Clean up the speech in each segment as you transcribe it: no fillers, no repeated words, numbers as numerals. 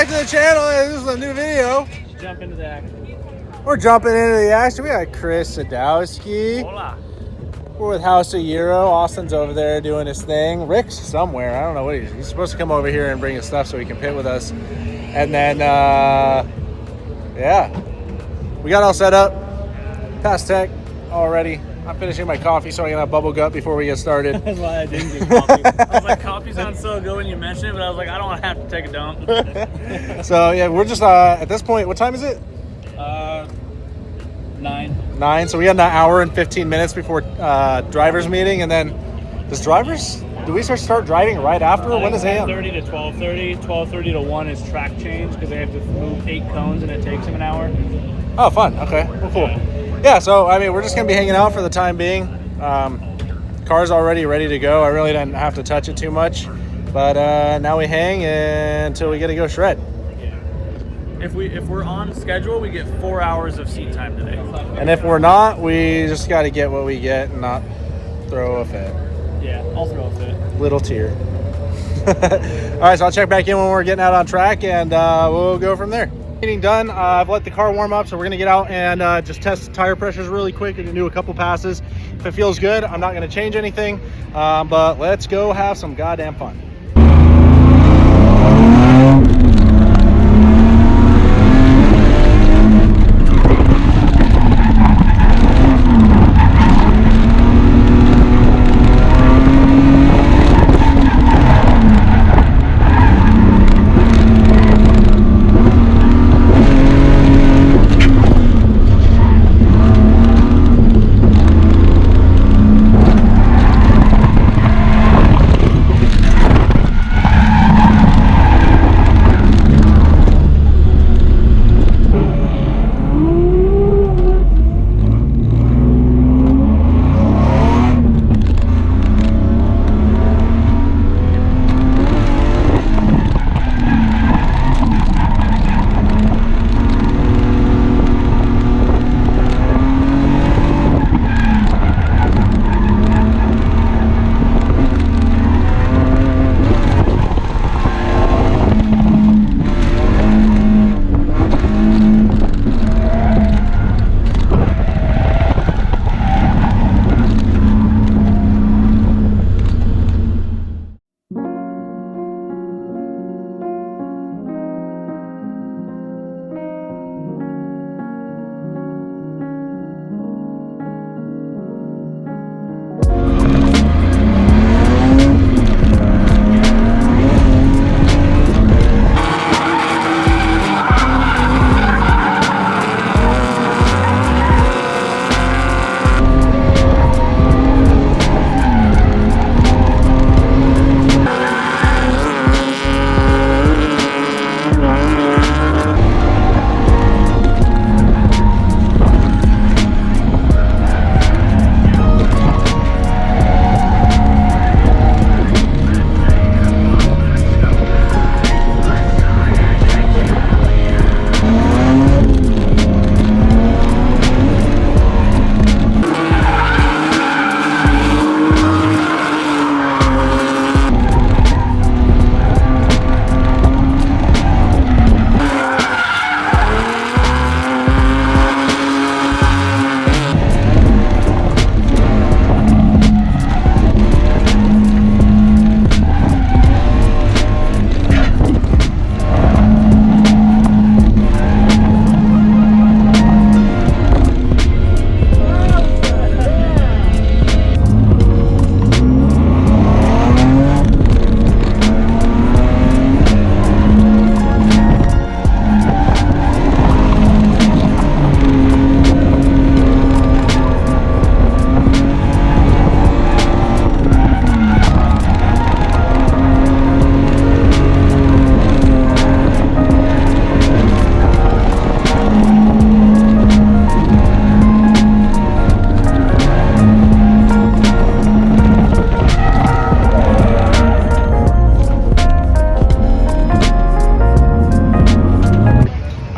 back to the channel. This is a new video. Jump into the action. We're jumping into the action. We got Chris Sadowski. Hola. We're with House of Euro. Austin's over there doing his thing. Rick's somewhere. I don't know what he's supposed to come over here and bring his stuff so he can pit with us. And then, yeah, we got all set up. Past tech already. I'm finishing my coffee so I can have bubble gut before we get started. That's why I didn't get coffee. I was like, coffee sounds so good when you mention it, but I was like, I don't want to have to take a dump. So, yeah, we're just, at this point, what time is it? 9. So we got an hour and 15 minutes before drivers meeting, and then do we start driving right after? When is AM? 10:30 to 12:30. 12:30 to 1 is track change because they have to move 8 cones and it takes them an hour. Oh, fun. Okay, well, cool. Yeah, so I mean, we're just gonna be hanging out for the time being. Car's already ready to go. I really didn't have to touch it too much, but now we hang until we get to go shred. If we're on schedule, we get 4 hours of seat time today. And if we're not, we just got to get what we get and not throw a fit. Yeah, I'll throw a fit. Little tear. All right, so I'll check back in when we're getting out on track, and we'll go from there. Getting done. I've let the car warm up, so we're gonna get out and just test tire pressures really quick and do a couple passes. If it feels good, I'm not gonna change anything, but let's go have some goddamn fun.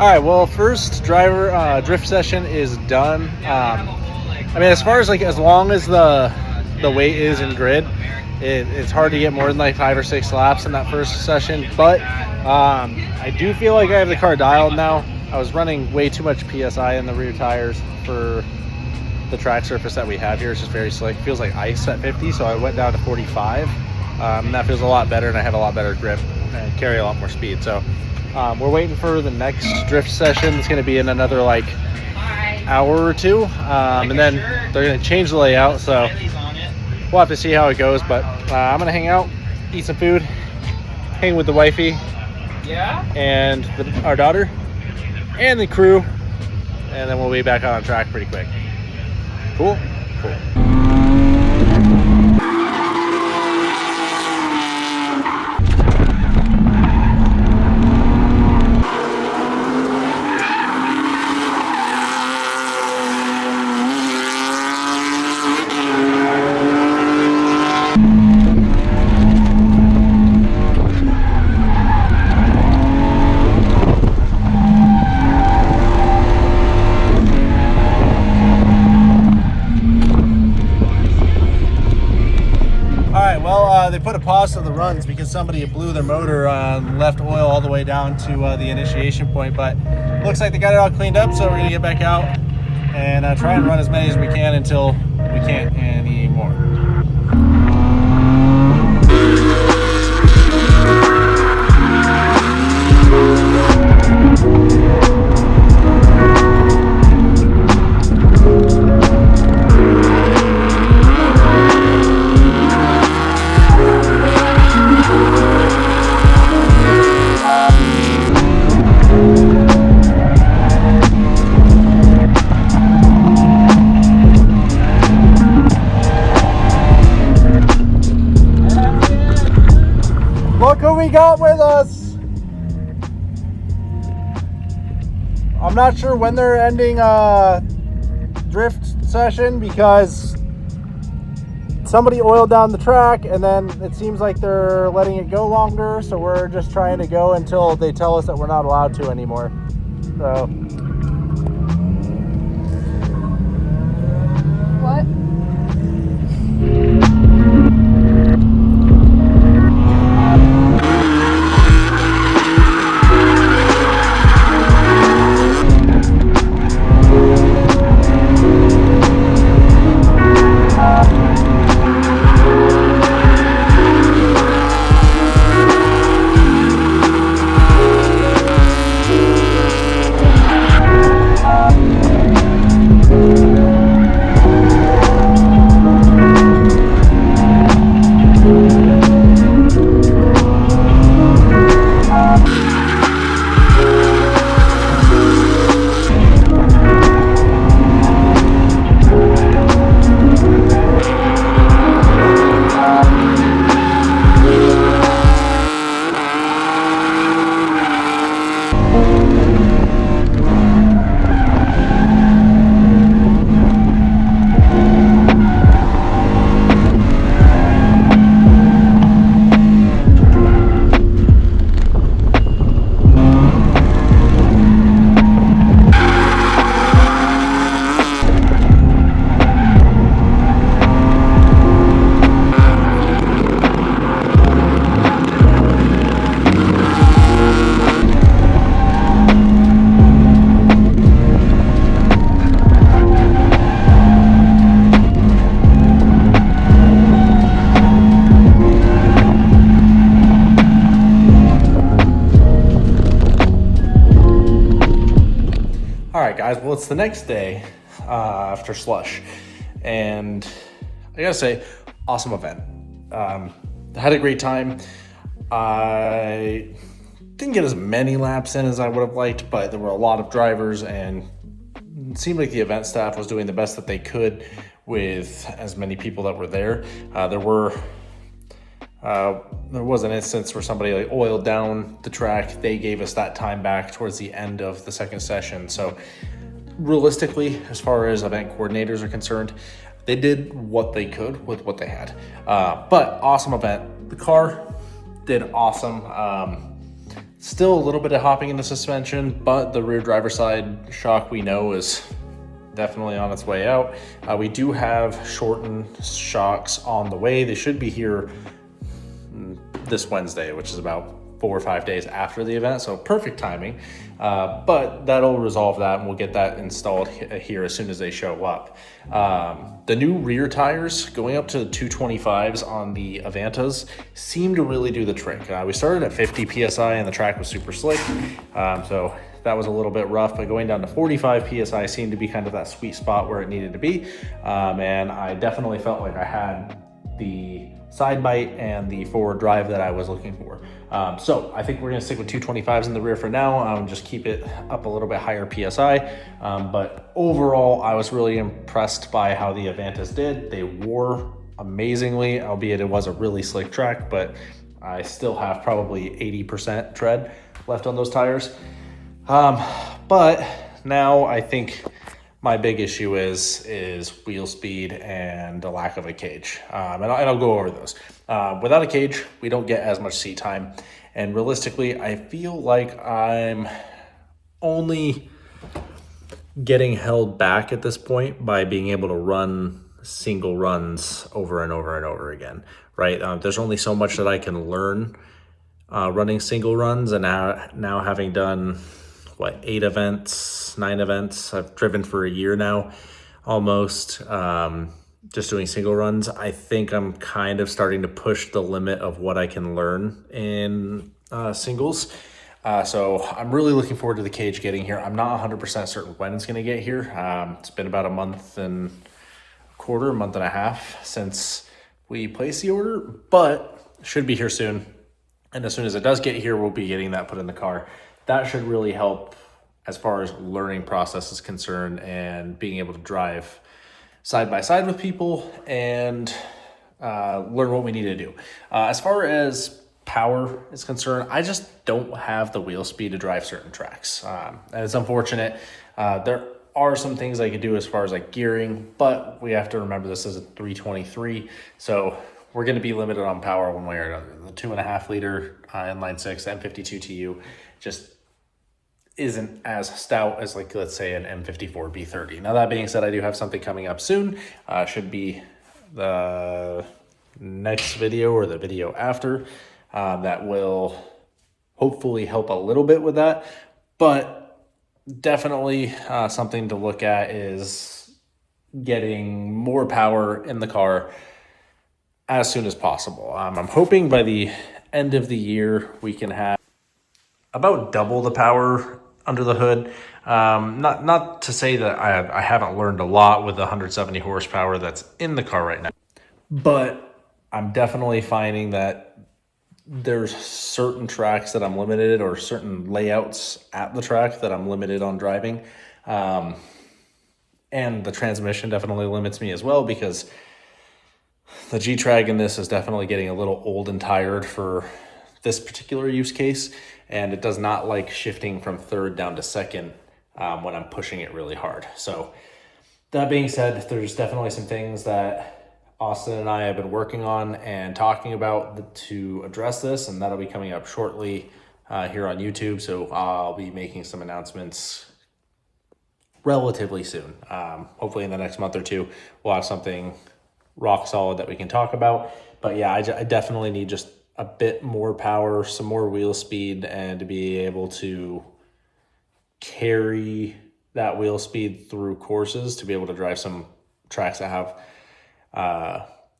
All right, well, first driver drift session is done. I mean, as far as as long as the the weight is in grid, it's hard to get more than like 5 or 6 laps in that first session. But I do feel like I have the car dialed now. I was running way too much PSI in the rear tires for the track surface that we have here. It's just very slick. It feels like ice at 50, so I went down to 45. And that feels a lot better, and I have a lot better grip and carry a lot more speed. So we're waiting for the next drift session. It's going to be in another like hour or two, and then they're going to change the layout. So we'll have to see how it goes. But I'm going to hang out, eat some food, hang with the wifey, and our daughter, and the crew, and then we'll be back on track pretty quick. Cool. They put a pause to the runs because somebody blew their motor, left oil all the way down to the initiation point. But looks like they got it all cleaned up, so we're gonna get back out and try and run as many as we can until we can't anymore. Look who we got with us. I'm not sure when they're ending drift session because somebody oiled down the track and then it seems like they're letting it go longer, so we're just trying to go until they tell us that we're not allowed to anymore. So what? Alright guys, well it's the next day after Slush, and I gotta say, awesome event. Had a great time. I didn't get as many laps in as I would have liked, but there were a lot of drivers and it seemed like the event staff was doing the best that they could with as many people that were there. There was an instance where somebody like oiled down the track. They gave us that time back towards the end of the second session. So realistically, as far as event coordinators are concerned, they did what they could with what they had. But awesome event. The car did awesome. Still a little bit of hopping in the suspension, but the rear driver side shock we know is definitely on its way out. We do have shortened shocks on the way. They should be here this Wednesday, which is about 4 or 5 days after the event, so perfect timing. But that'll resolve that, and we'll get that installed here as soon as they show up. The new rear tires going up to the 225s on the Avantas seem to really do the trick. We started at 50 psi and the track was super slick, so that was a little bit rough, but going down to 45 psi seemed to be kind of that sweet spot where it needed to be. And I definitely felt like I had the side bite and the forward drive that I was looking for. So I think we're gonna stick with 225s in the rear for now, just keep it up a little bit higher PSI. But overall, I was really impressed by how the Avantas did. They wore amazingly, albeit it was a really slick track, but I still have probably 80% tread left on those tires. But now I think my big issue is wheel speed and the lack of a cage. And I'll go over those. Without a cage, we don't get as much seat time. And realistically, I feel like I'm only getting held back at this point by being able to run single runs over and over and over again, right? There's only so much that I can learn running single runs. And now having done 8 events, 9 events. I've driven for a year now, almost, just doing single runs. I think I'm kind of starting to push the limit of what I can learn in singles. So I'm really looking forward to the cage getting here. I'm not 100% certain when it's going to get here. It's been about a month and a month and a half since we placed the order, but should be here soon. And as soon as it does get here, we'll be getting that put in the car. That should really help as far as learning process is concerned and being able to drive side by side with people and learn what we need to do. As far as power is concerned, I just don't have the wheel speed to drive certain tracks. And it's unfortunate. There are some things I could do as far as like gearing, but we have to remember this is a 323. So we're going to be limited on power one way or another. The 2.5 liter inline 6 M52 TU just isn't as stout as, like, let's say an M54 B30. Now, that being said, I do have something coming up soon. Should be the next video or the video after that will hopefully help a little bit with that. But definitely something to look at is getting more power in the car as soon as possible. I'm hoping by the end of the year we can have about double the power under the hood. Not to say that I haven't learned a lot with the 170 horsepower that's in the car right now, but I'm definitely finding that there's certain tracks that I'm limited, or certain layouts at the track that I'm limited on driving. And the transmission definitely limits me as well, because the G-Trag in this is definitely getting a little old and tired for this particular use case, and it does not like shifting from third down to second when I'm pushing it really hard. So that being said, there's definitely some things that Austin and I have been working on and talking about to address this, and that'll be coming up shortly here on YouTube. So I'll be making some announcements relatively soon. Hopefully in the next month or two, we'll have something rock solid that we can talk about. But yeah, I definitely need just a bit more power, some more wheel speed, and to be able to carry that wheel speed through courses, to be able to drive some tracks that have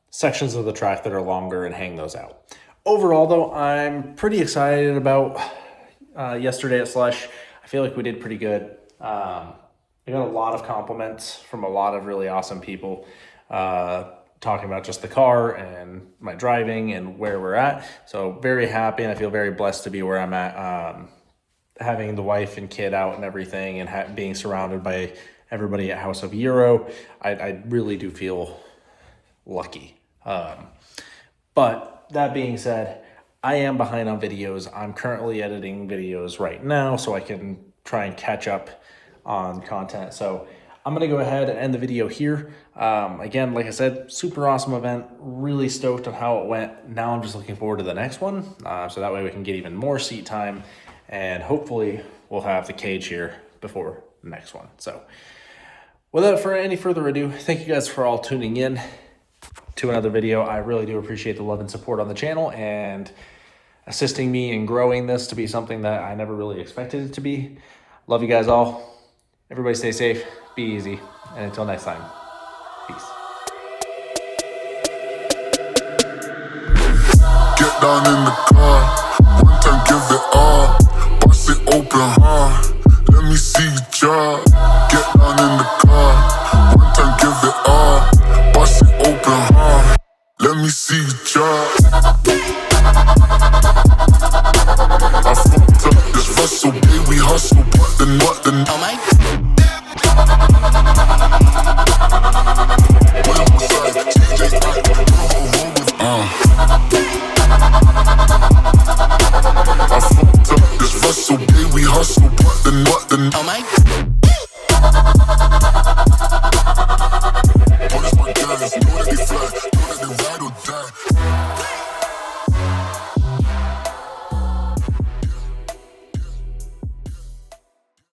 sections of the track that are longer and hang those out. Overall though, I'm pretty excited about yesterday at Slush. I feel like we did pretty good. We got a lot of compliments from a lot of really awesome people talking about just the car and my driving and where we're at. So very happy, and I feel very blessed to be where I'm at. Having the wife and kid out and everything, and being surrounded by everybody at House of Euro, I really do feel lucky. But that being said, I am behind on videos. I'm currently editing videos right now so I can try and catch up on content. So I'm going to go ahead and end the video here. Again, like I said, super awesome event. Really stoked on how it went. Now I'm just looking forward to the next one. So that way we can get even more seat time, and hopefully we'll have the cage here before the next one. So Without for any further ado, thank you guys for all tuning in to another video. I really do appreciate the love and support on the channel and assisting me in growing this to be something that I never really expected it to be. Love you guys all. Everybody stay safe, be easy, and until next time, peace. Get down in the car, one time give it all, bust it open hard, let me see you drop. Get down in the car, one time give it all, bust it open hard, let me see you drop. I fucked up this Russell, baby, we hustle, but the oh my. I fucked up this Russell, baby, we hustle, but the oh my.